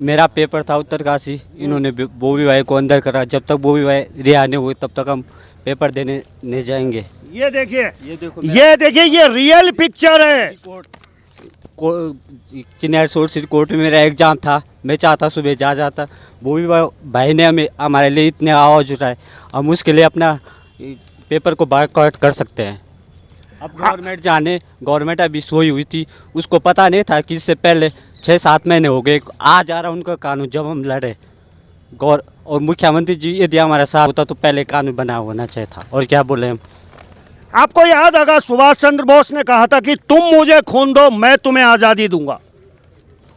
मेरा पेपर था उत्तरकाशी, इन्होंने बॉबी भाई को अंदर करा। जब तक बॉबी भाई रिहा नहीं हुए तब तक हम पेपर देने नहीं जाएंगे। ये देखिए, ये देखो, ये रियल पिक्चर है। चिन्यार सोर्स कोर्ट में मेरा एग्जाम था, मैं चाहता सुबह जाता। बॉबी भाई ने हमारे लिए इतने आवाज़ उठाए, हम उसके लिए अपना पेपर को बायकॉट कर सकते हैं। अब गवर्नमेंट अभी सोई हुई थी, उसको पता नहीं था कि इससे पहले 6-7 महीने हो गए आ जा रहा उनका कानून। जब हम लड़े और मुख्यमंत्री जी यदि हमारा साथ होता तो पहले कानून बना होना चाहिए था। और क्या बोले हम। आपको याद होगा सुभाष चंद्र बोस ने कहा था कि तुम मुझे खून दो, मैं तुम्हें आज़ादी दूंगा।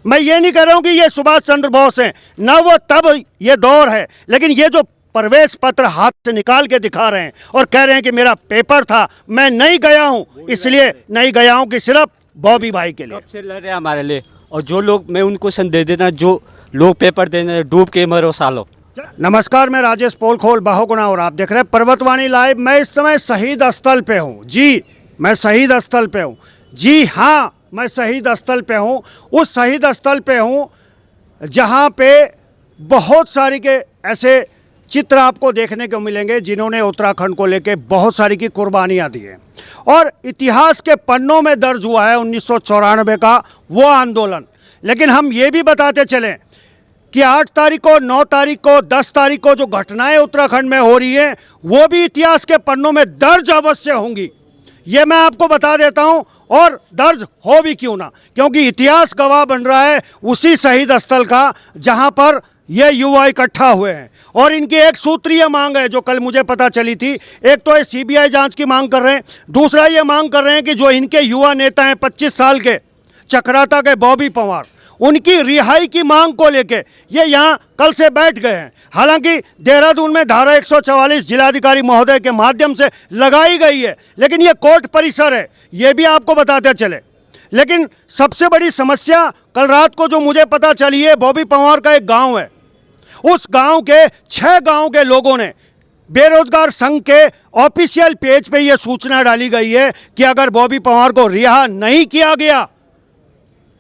मैं ये नहीं कह रहा हूं कि ये सुभाष चंद्र बोस हैं, ना वो तब ये दौर है, लेकिन ये जो प्रवेश पत्र हाथ से निकाल के दिखा रहे हैं और कह रहे हैं कि मेरा पेपर था, मैं नहीं गया हूं, इसलिए नहीं गया हूं कि सिर्फ बॉबी भाई के लिए। कब से लड़ रहे हैं हमारे लिए। और जो लोग, मैं उनको संदेश देना, जो लोग पेपर देने डूब के मरो सालों। नमस्कार, मैं राजेश पोलखोल बाहुगुणा और आप देख रहे हैं पर्वतवाणी लाइव। मैं इस समय शहीद स्थल पे हूँ। जी, मैं शहीद स्थल पे हूँ। जी हाँ, मैं शहीद स्थल पे हूँ। उस शहीद स्थल पे हूँ जहाँ पे बहुत सारी के ऐसे चित्र आपको देखने को मिलेंगे जिन्होंने उत्तराखंड को लेके बहुत सारी की कुर्बानियाँ दी हैं। और इतिहास के पन्नों में दर्ज हुआ है 1994 का वो आंदोलन। लेकिन हम ये भी बताते चलें कि 8 तारीख को, 9 तारीख को, 10 तारीख को जो घटनाएं उत्तराखंड में हो रही हैं वो भी इतिहास के पन्नों में दर्ज अवश्य होंगी। ये मैं आपको बता देता हूं, और दर्ज हो भी क्यों ना, क्योंकि इतिहास गवाह बन रहा है उसी शहीद स्थल का जहां पर ये युवा इकट्ठा हुए हैं। और इनकी एक सूत्रीय मांग है जो कल मुझे पता चली थी। एक तो ये सीबीआई जांच की मांग कर रहे हैं, दूसरा ये मांग कर रहे हैं कि जो इनके युवा नेता हैं 25 साल के चक्राता के बॉबी पंवार, उनकी रिहाई की मांग को लेके ये यहाँ कल से बैठ गए हैं। हालांकि देहरादून में धारा 144 जिलाधिकारी महोदय के माध्यम से लगाई गई है, लेकिन ये कोर्ट परिसर है, ये भी आपको बताते चले। लेकिन सबसे बड़ी समस्या कल रात को जो मुझे पता चली है, बॉबी पंवार का एक गांव है, उस गांव के 6 गांव के लोगों ने बेरोजगार संघ के ऑफिशियल पेज पे ये सूचना डाली गई है कि अगर बॉबी पंवार को रिहा नहीं किया गया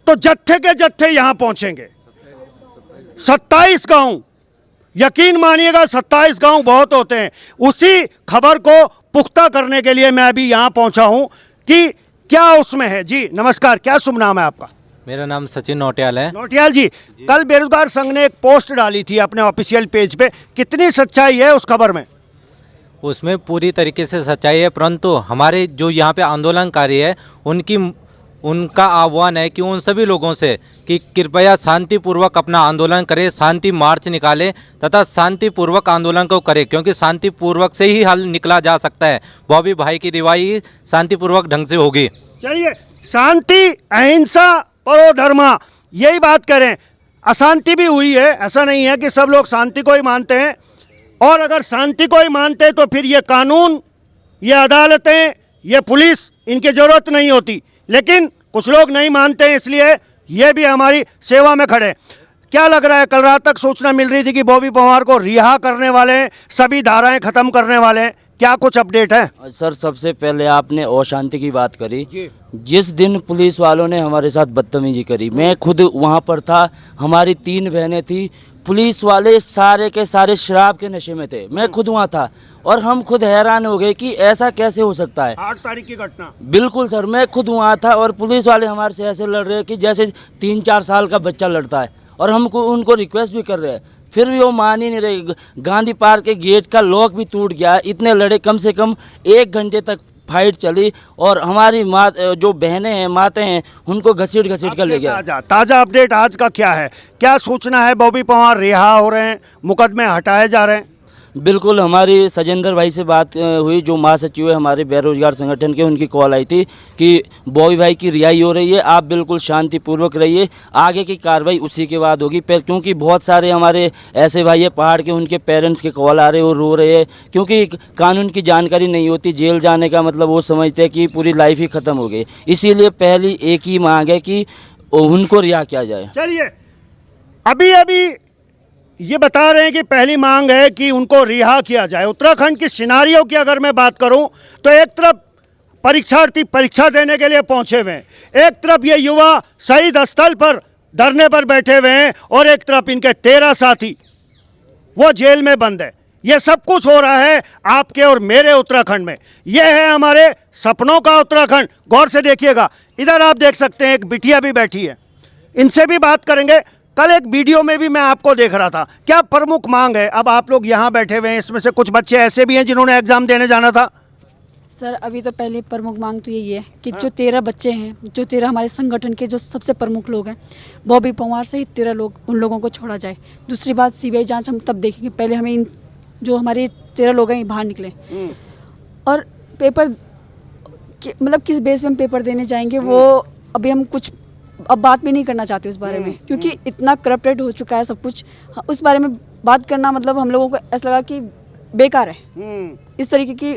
तो जत्थे के जत्थे यहां पहुंचेंगे। 27 गांव, यकीन मानिएगा 27 गांव बहुत होते हैं। उसी खबर को पुख्ता करने के लिए मैं अभी यहां पहुंचा हूं कि क्या उसमें है। जी नमस्कार, क्या शुभ नाम है आपका? मेरा नाम सचिन नौटियाल है। नौटियाल जी, कल बेरोजगार संघ ने एक पोस्ट डाली थी अपने ऑफिशियल पेज पे, कितनी सच्चाई है उस खबर में? उसमें पूरी तरीके से सच्चाई है, परंतु हमारे जो यहाँ पे आंदोलनकारी है उनका आह्वान है कि उन सभी लोगों से कि कृपया शांतिपूर्वक अपना आंदोलन करें, शांति मार्च निकालें तथा शांतिपूर्वक आंदोलन को करें, क्योंकि शांतिपूर्वक से ही हल निकला जा सकता है। बॉबी भाई की रिहाई शांतिपूर्वक ढंग से होगी। चलिए, शांति, अहिंसा, परो धर्मा, यही बात करें। अशांति भी हुई है, ऐसा नहीं है कि सब लोग शांति को ही मानते हैं। और अगर शांति को ही मानते हैं तो फिर ये कानून, ये अदालतें, ये पुलिस, इनकी जरूरत नहीं होती। लेकिन कुछ लोग नहीं मानते हैं, इसलिए ये भी हमारी सेवा में खड़े। क्या लग रहा है, कल रात तक सूचना मिल रही थी कि बॉबी पंवार को रिहा करने वाले हैं, सभी धाराएं खत्म करने वाले हैं, क्या कुछ अपडेट है? सर, सबसे पहले आपने अशांति की बात करी। जिस दिन पुलिस वालों ने हमारे साथ बदतमीजी करी, मैं खुद वहाँ पर था, हमारी 3 बहनें थी, पुलिस वाले सारे के सारे शराब के नशे में थे, मैं खुद वहाँ था और हम खुद हैरान हो गए कि ऐसा कैसे हो सकता है। 8 तारीख की घटना। बिल्कुल सर, मैं खुद वहाँ था और पुलिस वाले हमारे से ऐसे लड़ रहे हैं कि जैसे 3-4 साल का बच्चा लड़ता है, और हमको उनको रिक्वेस्ट भी कर रहे हैं, फिर भी वो मान ही नहीं रहे। गांधी पार्क के गेट का लॉक भी टूट गया, इतने लड़े, कम से कम 1 घंटे तक फाइट चली और हमारी माँ, जो बहनें हैं, माताएं हैं, उनको घसीट कर ले गया। ताज़ा अपडेट आज का क्या है? क्या सूचना है? बॉबी पंवार रिहा हो रहे हैं, मुकदमे हटाए जा रहे हैं? बिल्कुल, हमारी सजेंद्र भाई से बात हुई, जो महासचिव है हमारे बेरोजगार संगठन के, उनकी कॉल आई थी कि बॉबी भाई की रिहाई हो रही है, आप बिल्कुल शांतिपूर्वक रहिए, आगे की कार्रवाई उसी के बाद होगी। क्योंकि बहुत सारे हमारे ऐसे भाई है पहाड़ के, उनके पेरेंट्स के कॉल आ रहे हैं, वो रो रहे हैं, क्योंकि कानून की जानकारी नहीं होती। जेल जाने का मतलब वो समझते हैं कि पूरी लाइफ ही ख़त्म हो गई। इसीलिए पहली एक ही मांग है कि उनको रिहा किया जाए। चलिए, अभी ये बता रहे हैं कि पहली मांग है कि उनको रिहा किया जाए। उत्तराखंड की सिनारियों की अगर मैं बात करूं तो एक तरफ परीक्षार्थी परीक्षा देने के लिए पहुंचे हुए हैं, एक तरफ ये युवा शहीद स्थल पर धरने पर बैठे हुए हैं और एक तरफ इनके 13 साथी वो जेल में बंद है। ये सब कुछ हो रहा है आपके और मेरे उत्तराखंड में। ये है हमारे सपनों का उत्तराखंड। गौर से देखिएगा, इधर आप देख सकते हैं एक बिटिया भी बैठी है, इनसे भी बात करेंगे। कल एक वीडियो में भी मैं आपको देख रहा था, क्या प्रमुख मांग है? अब आप लोग यहाँ बैठे हुए हैं, इसमें से कुछ बच्चे ऐसे भी हैं जिन्होंने एग्जाम देने जाना था। सर अभी तो पहले प्रमुख मांग तो यही है कि जो 13 बच्चे हैं, जो 13 हमारे संगठन के जो सबसे प्रमुख लोग हैं, बॉबी पंवार सहित 13 लोग, उन लोगों को छोड़ा जाए। दूसरी बात, सीबीआई जांच हम तब देखेंगे, पहले हमें इन जो हमारे 13 लोग हैं ये बाहर निकले। और पेपर मतलब किस बेस पे हम पेपर देने जाएंगे वो अभी हम कुछ अब बात भी नहीं करना चाहते उस बारे में, क्योंकि इतना करप्टेड हो चुका है सब कुछ। उस बारे में बात करना मतलब हम लोगों को ऐसा लगा कि बेकार है। इस तरीके की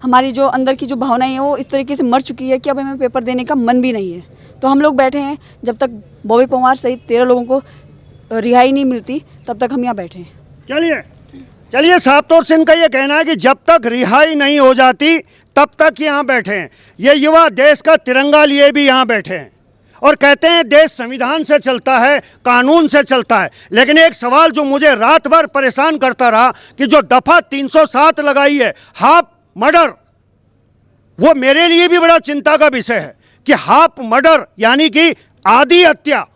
हमारी जो अंदर की जो भावनाएं हैं वो इस तरीके से मर चुकी है कि अब हमें पेपर देने का मन भी नहीं है। तो हम लोग बैठे हैं, जब तक बॉबी पंवार सहित 13 लोगों को रिहाई नहीं मिलती तब तक हम यहाँ बैठे हैं। चलिए साहब तौर से इनका ये कहना है कि जब तक रिहाई नहीं हो जाती तब तक यहाँ बैठे हैं। ये युवा देश का तिरंगा लिए भी यहाँ बैठे हैं और कहते हैं देश संविधान से चलता है, कानून से चलता है। लेकिन एक सवाल जो मुझे रात भर परेशान करता रहा कि जो दफ़ा 307 लगाई है, हाफ मर्डर, वो मेरे लिए भी बड़ा चिंता का विषय है कि हाफ मर्डर यानी कि आधी हत्या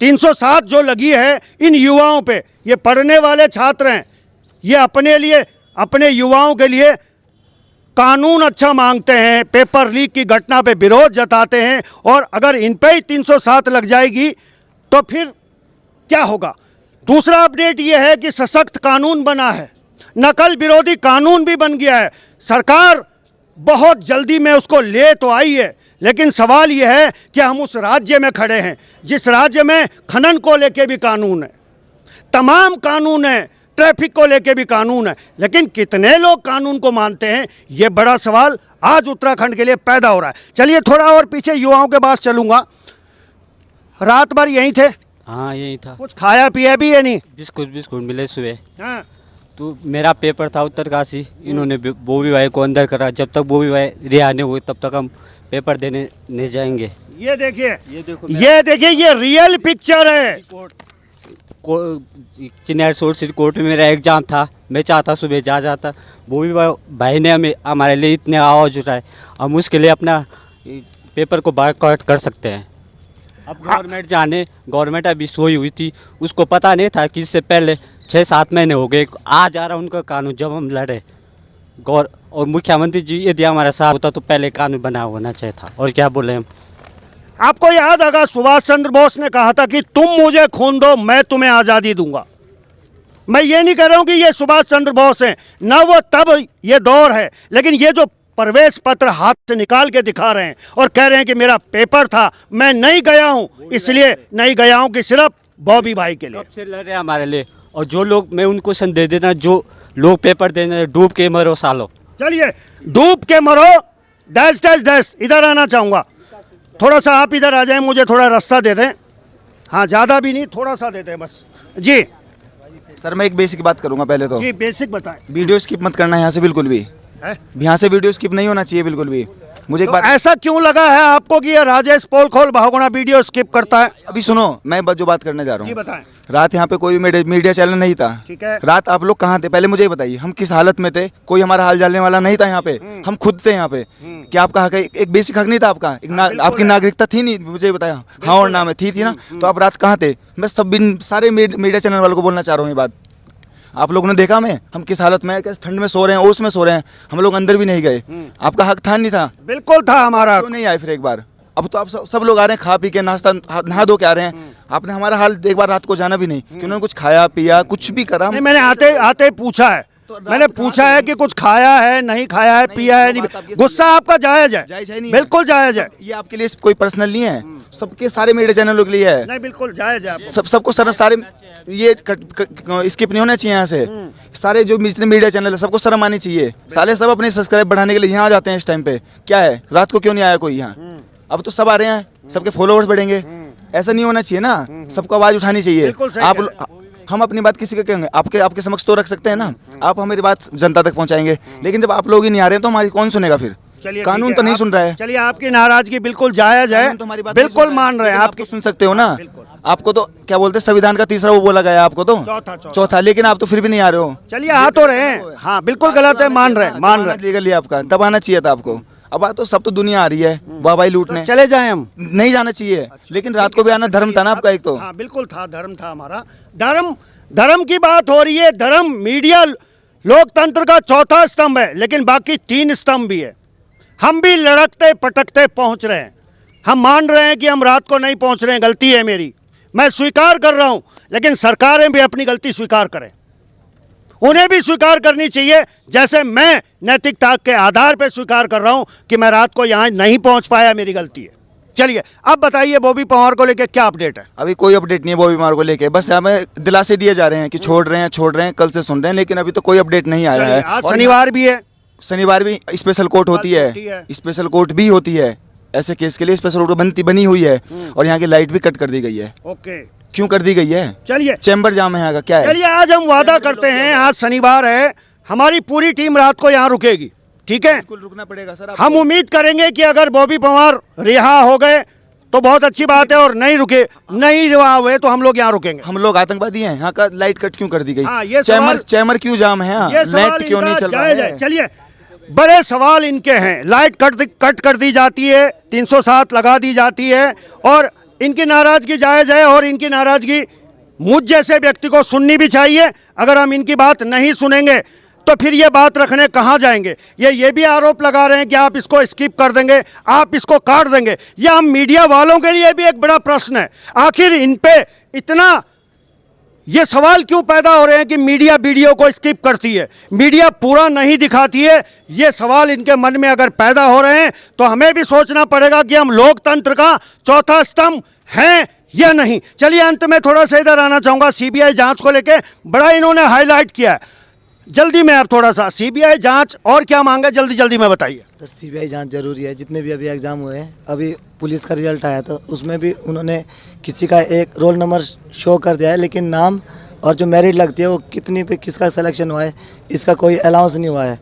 307 जो लगी है इन युवाओं पे। ये पढ़ने वाले छात्र हैं, ये अपने लिए, अपने युवाओं के लिए कानून अच्छा मांगते हैं, पेपर लीक की घटना पे विरोध जताते हैं, और अगर इन पे ही 307 लग जाएगी तो फिर क्या होगा? दूसरा अपडेट ये है कि सशक्त कानून बना है, नकल विरोधी कानून भी बन गया है। सरकार बहुत जल्दी में उसको ले तो आई है, लेकिन सवाल ये है कि हम उस राज्य में खड़े हैं जिस राज्य में खनन को लेके भी कानून है, तमाम कानून है, ट्रैफिक को लेके भी कानून है, लेकिन कितने लोग कानून को मानते हैं, ये बड़ा सवाल आज उत्तराखंड के लिए पैदा हो रहा है। चलिए थोड़ा और पीछे युवाओं के पास चलूंगा। रात भर यहीं थे? हाँ यही था। कुछ खाया पिया भी है? नहीं, बिस्कुट बिस्कुट मिले सुबह। हाँ। तो मेरा पेपर था उत्तरकाशी, इन्होंने बॉबी भाई को अंदर करा। जब तक बॉबी भाई रिहा नहीं हुए तब तक हम पेपर देने नहीं जाएंगे। ये देखिए, ये देखो, ये देखिए, ये रियल पिक्चर है। चिन्यार सिटी कोर्ट में मेरा एग्जाम था, मैं चाहता सुबह जा जाता। बॉबी भाई ने हमारे लिए इतने आवाज़ उठाए, हम उसके लिए अपना पेपर को बायकॉट कर सकते हैं। अब गवर्नमेंट अभी सोई हुई थी, उसको पता नहीं था कि इससे पहले 6-7 महीने हो गए आ जा रहा उनका कानून। जब हम लड़े और मुख्यमंत्री जी यदि हमारा साथ होता तो पहले कानून बना होना चाहिए था। और क्या बोले हम, आपको याद होगा सुभाष चंद्र बोस ने कहा था कि तुम मुझे खून दो, मैं तुम्हें आज़ादी दूंगा। मैं ये नहीं कह रहा हूँ कि ये सुभाष चंद्र बोस हैं, ना वो तब ये दौर है, लेकिन ये जो प्रवेश पत्र हाथ से निकाल के दिखा रहे हैं और कह रहे हैं कि मेरा पेपर था, मैं नहीं गया हूँ, इसलिए नहीं गया हूँ कि सिर्फ बॉबी भाई के लिए। कब से लड़ रहे हैं हमारे लिए। और जो लोग, मैं उनको संदेश देना, जो लोग पेपर देने डूब के मरो सालो। चलिए डूब के मरो, डैश डैश डैश। इधर आना चाहूँगा, थोड़ा सा आप इधर आ जाएं, मुझे थोड़ा रास्ता दे दें। हाँ ज़्यादा भी नहीं, थोड़ा सा देते हैं बस। जी सर मैं एक बेसिक बात करूंगा पहले तो। जी बेसिक बताएं। वीडियो स्किप मत करना यहाँ से बिल्कुल भी, यहाँ से वीडियो स्किप नहीं होना चाहिए बिल्कुल भी। मुझे एक तो बात, ऐसा क्यों लगा है आपको कि ये राजेश पोलखोल बहुगुणा वीडियो स्किप करता है? अभी सुनो, मैं जो बात करने जा रहा जी हूँ। बताएं। रात यहाँ पे कोई भी मीडिया चैनल नहीं था। ठीक है। रात आप लोग कहाँ थे पहले मुझे ये बताइए, हम किस हालत में थे? कोई हमारा हाल जानने वाला नहीं था यहाँ पे, हम खुद थे यहाँ पे। क्या आपका हक है? एक बेसिक हक नहीं था आपका? आपकी नागरिकता थी नहीं? मुझे बताया हाँ और ना में थी ना? तो आप रात कहाँ थे? मैं सारे मीडिया चैनल वालों को बोलना चाह रहा हूँ ये बात। आप लोगों ने देखा हमें हम किस हालत में, कैसे ठंड में सो रहे हैं, ओस में सो रहे हैं, हम लोग अंदर भी नहीं गए। आपका हक था नहीं था? बिल्कुल था हमारा। क्यों नहीं आए फिर एक बार? अब तो आप सब लोग आ रहे हैं, खा पी के नाश्ता नहा धो के आ रहे हैं। आपने हमारा हाल एक बार रात को जाना भी नहीं कि उन्होंने कुछ खाया पिया कुछ भी करा? नहीं, मैंने आते आते पूछा है, मैंने पूछा है कि कुछ खाया है, नहीं खाया है, पिया है, नहीं। गुस्सा आपका जायज है, बिल्कुल जायज है। ये आपके लिए कोई पर्सनल नहीं है, सबके सारे मीडिया चैनलों के लिए है। नहीं बिल्कुल जायज है। सबको सारे ये स्किप नहीं होना चाहिए यहाँ से। सारे जो जितने मीडिया चैनल है सबको शर्म आनी चाहिए। साले सब अपने सब्सक्राइब बढ़ाने के लिए यहाँ जाते हैं इस टाइम पे। क्या है, रात को क्यों नहीं आया कोई यहाँ? अब तो सब आ रहे हैं, सबके फॉलोअर्स बढ़ेंगे। ऐसा नहीं होना चाहिए ना, सबको आवाज उठानी चाहिए। आप हम अपनी बात किसी को कहेंगे, आपके समक्ष तो रख सकते हैं ना, आप हमारी बात जनता तक पहुंचाएंगे। लेकिन जब आप लोग ही नहीं आ रहे हैं तो हमारी कौन सुनेगा फिर? चलिए कानून ठीक तो है, नहीं आप- सुन रहा है। चलिए आपकी नाराजगी बिल्कुल जायज है, कानून तो हमारी बात नहीं बिल्कुल सुन रहा है। मान रहे हैं लेकिन आप आपकी। तो सुन सकते हो ना। बिल्कुल। आपको तो क्या बोलते हैं, संविधान का तीसरा वो बोला गया है आपको तो चौथा, लेकिन आप तो फिर भी नहीं आ रहे हो। चलिए आ तो रहे हैं, हाँ बिल्कुल गलत है, मान रहे हैं। लीगली आपका तब आना चाहिए था आपको। अब आ तो सब तो दुनिया आ रही है वाहवाही लूटने। चले जाएं हम। नहीं जाना चाहिए, लेकिन रात को भी आना धर्म था ना आपका एक तो। हाँ बिल्कुल था, धर्म था हमारा। धर्म की बात हो रही है। धर्म मीडिया लोकतंत्र का चौथा स्तंभ है, लेकिन बाकी 3 स्तंभ भी है। हम भी लड़कते पटकते पहुंच रहे हैं। हम मान रहे हैं कि हम रात को नहीं पहुंच रहे हैं, गलती है मेरी, मैं स्वीकार कर रहा हूं। लेकिन सरकारें भी अपनी गलती स्वीकार करें, उन्हें भी स्वीकार करनी चाहिए, जैसे मैं नैतिकता के आधार पर स्वीकार कर रहा हूं कि मैं रात को यहां नहीं पहुंच पाया, मेरी गलती है। चलिए अब बताइए बॉबी पंवार को लेकर क्या अपडेट है? अभी कोई अपडेट नहीं है बॉबी पंवार को लेके, बस हमें दिलासे दिए जा रहे हैं कि छोड़ रहे हैं, कल से सुन रहे हैं, लेकिन अभी तो कोई अपडेट नहीं आया चलिए, है। आज और शनिवार भी है, शनिवार भी स्पेशल कोर्ट होती है, स्पेशल कोर्ट भी होती है, ऐसे केस के लिए स्पेशल कोर्ट बनी हुई है। और यहाँ की लाइट भी कट कर दी गई है। ओके, क्यों कर दी गई है? चलिए चैम्बर जाम है यहाँ का, क्या है? चलिए आज हम वादा करते हैं, आज शनिवार है, हमारी पूरी टीम रात को यहाँ रुकेगी, ठीक है? बिल्कुल रुकना पड़ेगा सर। हम उम्मीद करेंगे कि अगर बॉबी पंवार रिहा हो गए तो बहुत अच्छी बात है, और नहीं रिहा हुए तो हम लोग यहाँ रुकेंगे। हम लोग आतंकवादी हैं? यहाँ का लाइट कट क्यों कर दी गई? हाँ, ये चैम्बर क्यों जाम है? ये सवाल नेट क्यों नहीं इनका चल रहा जायज है? चलिए, बड़े सवाल इनके हैं। लाइट कट कर दी जाती है, 307 लगा दी जाती है, और इनकी नाराजगी जायज है, और इनकी नाराजगी मुझ जैसे व्यक्ति को सुननी भी चाहिए। अगर हम इनकी बात नहीं सुनेंगे तो फिर ये बात रखने कहाँ जाएंगे? ये भी आरोप लगा रहे हैं कि आप इसको स्किप कर देंगे, आप इसको काट देंगे। यह हम मीडिया वालों के लिए भी एक बड़ा प्रश्न है। आखिर इन पे इतना ये सवाल क्यों पैदा हो रहे हैं कि मीडिया वीडियो को स्किप करती है, मीडिया पूरा नहीं दिखाती है? ये सवाल इनके मन में अगर पैदा हो रहे हैं तो हमें भी सोचना पड़ेगा कि हम लोकतंत्र का चौथा स्तंभ हैं या नहीं। चलिए अंत में थोड़ा सा इधर आना चाहूँगा। सीबीआई जांच को लेके बड़ा इन्होंने हाईलाइट किया है, जल्दी में आप थोड़ा सा सीबीआई जांच और क्या मांगे, जल्दी में बताइए। सर सीबीआई जांच जरूरी है। जितने भी अभी एग्ज़ाम हुए हैं, अभी पुलिस का रिजल्ट आया था, उसमें भी उन्होंने किसी का एक रोल नंबर शो कर दिया है, लेकिन नाम और जो मेरिट लगती है वो कितनी पे किसका सिलेक्शन हुआ है इसका कोई अलाउंस नहीं हुआ है।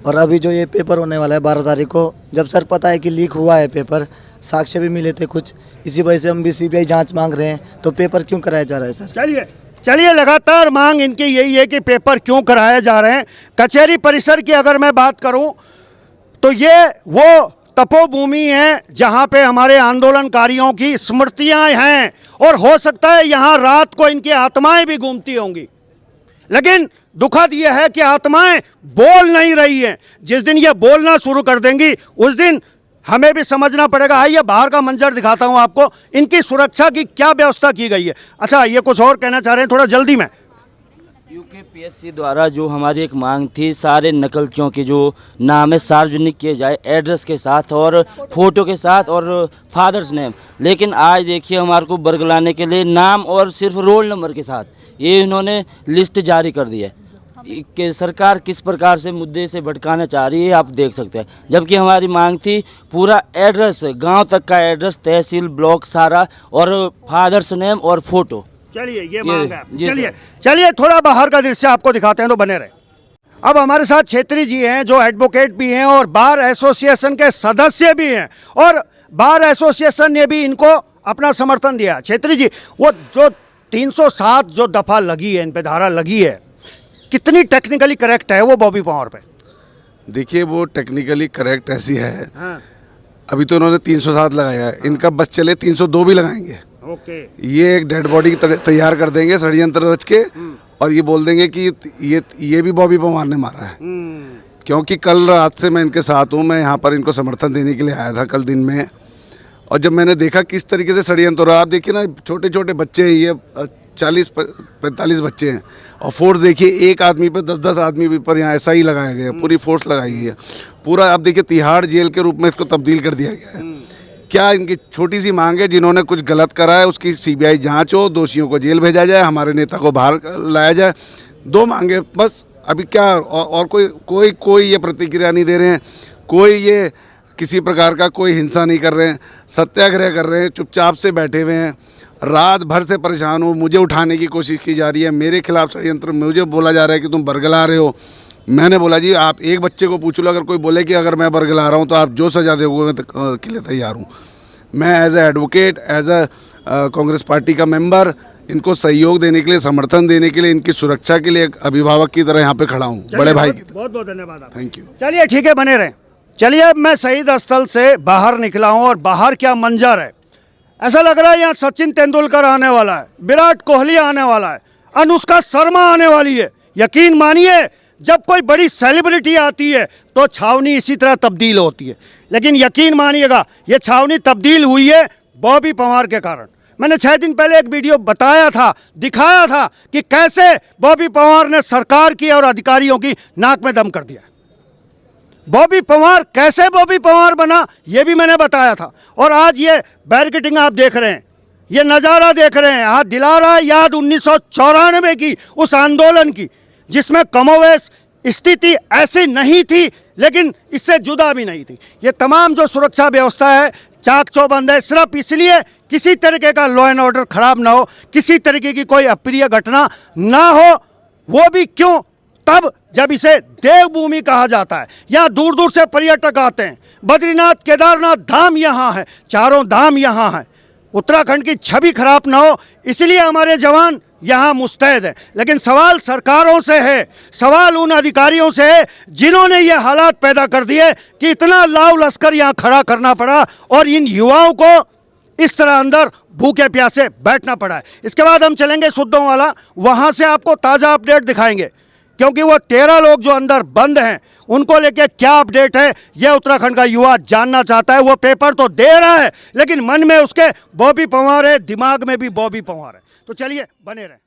और अभी जो ये पेपर होने वाला है 12 तारीख को, जब सर पता है कि लीक हुआ है पेपर, साक्ष्य भी मिले थे कुछ, इसी वजह से हम भी सीबीआई जाँच मांग रहे हैं। तो पेपर क्यों कराया जा रहा है सर? चलिए लगातार मांग इनकी यही है कि पेपर क्यों कराए जा रहे हैं। कचहरी परिसर की अगर मैं बात करूं तो ये वो तपोभूमि है जहां पे हमारे आंदोलनकारियों की स्मृतियां हैं, और हो सकता है यहां रात को इनकी आत्माएं भी घूमती होंगी। लेकिन दुखद यह है कि आत्माएं बोल नहीं रही हैं। जिस दिन ये बोलना शुरू कर देंगी उस दिन हमें भी समझना पड़ेगा। आइए बाहर का मंजर दिखाता हूं आपको, इनकी सुरक्षा की क्या व्यवस्था की गई है। अच्छा, ये कुछ और कहना चाह रहे हैं, थोड़ा जल्दी में। यूकेपीएससी द्वारा जो हमारी एक मांग थी, सारे नकलचियों के जो नाम है सार्वजनिक किए जाए, एड्रेस के साथ और फोटो के साथ और फादर्स नेम। लेकिन आज देखिए हमारे को बरगलाने के लिए नाम और सिर्फ रोल नंबर के साथ ये इन्होंने लिस्ट जारी कर दी है कि सरकार किस प्रकार से मुद्दे से भटकाना चाह रही है, आप देख सकते हैं। जबकि हमारी मांग थी पूरा एड्रेस, गांव तक का एड्रेस, तहसील, ब्लॉक सारा, और फादर्स नेम और फोटो। चलिए ये मांग है। चलिए थोड़ा बाहर का दृश्य आपको दिखाते हैं, तो बने रहे। अब हमारे साथ छेत्री जी हैं जो एडवोकेट भी हैं और बार एसोसिएशन के सदस्य भी हैं, और बार एसोसिएशन ने भी इनको अपना समर्थन दिया। छेत्री जी, वो जो 307 जो दफा लगी है, इन पे धारा लगी है, कितनी टेक्निकली करेक्ट है वो बॉबी पंवार पे? देखिए वो टेक्निकली करेक्ट ऐसी है, हाँ। अभी तो उन्होंने 307 लगाया है, इनका बस चले 302 भी लगाएंगे। ओके। ये एक डेड बॉडी तैयार कर देंगे षड्यंत्र रच के, और ये बोल देंगे कि ये भी बॉबी पंवार ने मारा है। क्योंकि कल रात से मैं इनके साथ हूँ, मैं यहाँ पर इनको समर्थन देने के लिए आया था कल दिन में, और जब मैंने देखा किस तरीके से षड्यंत्र हो रहा है, आप देखिए ना, छोटे छोटे बच्चे हैं, ये 40-45 बच्चे हैं, और फोर्स देखिए एक आदमी पर 10-10 आदमी पर यहाँ ऐसा ही लगाया गया है, पूरी फोर्स लगाई गई है, पूरा आप देखिए तिहाड़ जेल के रूप में इसको तब्दील कर दिया गया है। क्या इनकी छोटी सी मांग है, जिन्होंने कुछ गलत करा है उसकी सीबीआई जांच हो, दोषियों को जेल भेजा जाए, हमारे नेता को बाहर लाया जाए, 2 मांगे बस। अभी क्या और कोई ये प्रतिक्रिया नहीं दे रहे हैं, कोई ये किसी प्रकार का कोई हिंसा नहीं कर रहे हैं, सत्याग्रह कर रहे हैं, चुपचाप से बैठे हुए हैं। रात भर से परेशान हूँ, मुझे उठाने की कोशिश की जा रही है, मेरे खिलाफ षड्यंत्र, मुझे बोला जा रहा है कि तुम बरगला रहे हो, मैंने बोला जी आप एक बच्चे को पूछ लो, अगर कोई बोले कि अगर मैं बरगला रहा हूँ तो आप जो सजा दोगे मैं के लिए तैयार हूँ। मैं as a advocate, as a Congress party का मेंबर इनको सहयोग देने के लिए, समर्थन देने के लिए, इनकी सुरक्षा के लिए एक अभिभावक की तरह यहाँ पे खड़ा हूँ, बड़े भाई की तरह। बहुत बहुत धन्यवाद आपका। Thank you. चलिए ठीक है, बने रहें। चलिए अब मैं शहीद स्थल से बाहर निकला हूँ और बाहर क्या मंजर है, ऐसा लग रहा है यहाँ सचिन तेंदुलकर आने वाला है, विराट कोहली आने वाला है, अनुष्का शर्मा आने वाली है। यकीन मानिए जब कोई बड़ी सेलिब्रिटी आती है तो छावनी इसी तरह तब्दील होती है, लेकिन यकीन मानिएगा ये छावनी तब्दील हुई है बॉबी पंवार के कारण। मैंने 6 दिन पहले एक वीडियो बताया था, दिखाया था कि कैसे बॉबी पंवार ने सरकार की और अधिकारियों की नाक में दम कर दिया। बॉबी पंवार कैसे बॉबी पंवार बना ये भी मैंने बताया था। और आज ये बैरिकेडिंग आप देख रहे हैं, ये नज़ारा देख रहे हैं, हाथ दिला रहा है याद 1994 की उस आंदोलन की, जिसमें कमोवेश स्थिति ऐसी नहीं थी लेकिन इससे जुदा भी नहीं थी। ये तमाम जो सुरक्षा व्यवस्था है चाक चौबंद है, सिर्फ इसलिए किसी तरीके का लॉ एंड ऑर्डर खराब ना हो, किसी तरीके की कोई अप्रिय घटना ना हो। वो भी क्यों? तब जब इसे देवभूमि कहा जाता है। यहाँ दूर दूर से पर्यटक आते हैं, बद्रीनाथ केदारनाथ धाम यहाँ है, चारों धाम यहाँ है। उत्तराखंड की छवि खराब ना हो इसलिए हमारे जवान यहाँ मुस्तैद है। लेकिन सवाल सरकारों से है, सवाल उन अधिकारियों से है जिन्होंने ये हालात पैदा कर दिए कि इतना लाव लश्कर यहाँ खड़ा करना पड़ा और इन युवाओं को इस तरह अंदर भूखे प्यासे बैठना पड़ा है। इसके बाद हम चलेंगे सुद्दों वाला, वहाँ से आपको ताज़ा अपडेट दिखाएंगे, क्योंकि वो 13 लोग जो अंदर बंद हैं उनको लेके क्या अपडेट है यह उत्तराखंड का युवा जानना चाहता है। वो पेपर तो दे रहा है लेकिन मन में उसके बॉबी पंवार है, दिमाग में भी बॉबी पंवार है। तो चलिए बने रहें।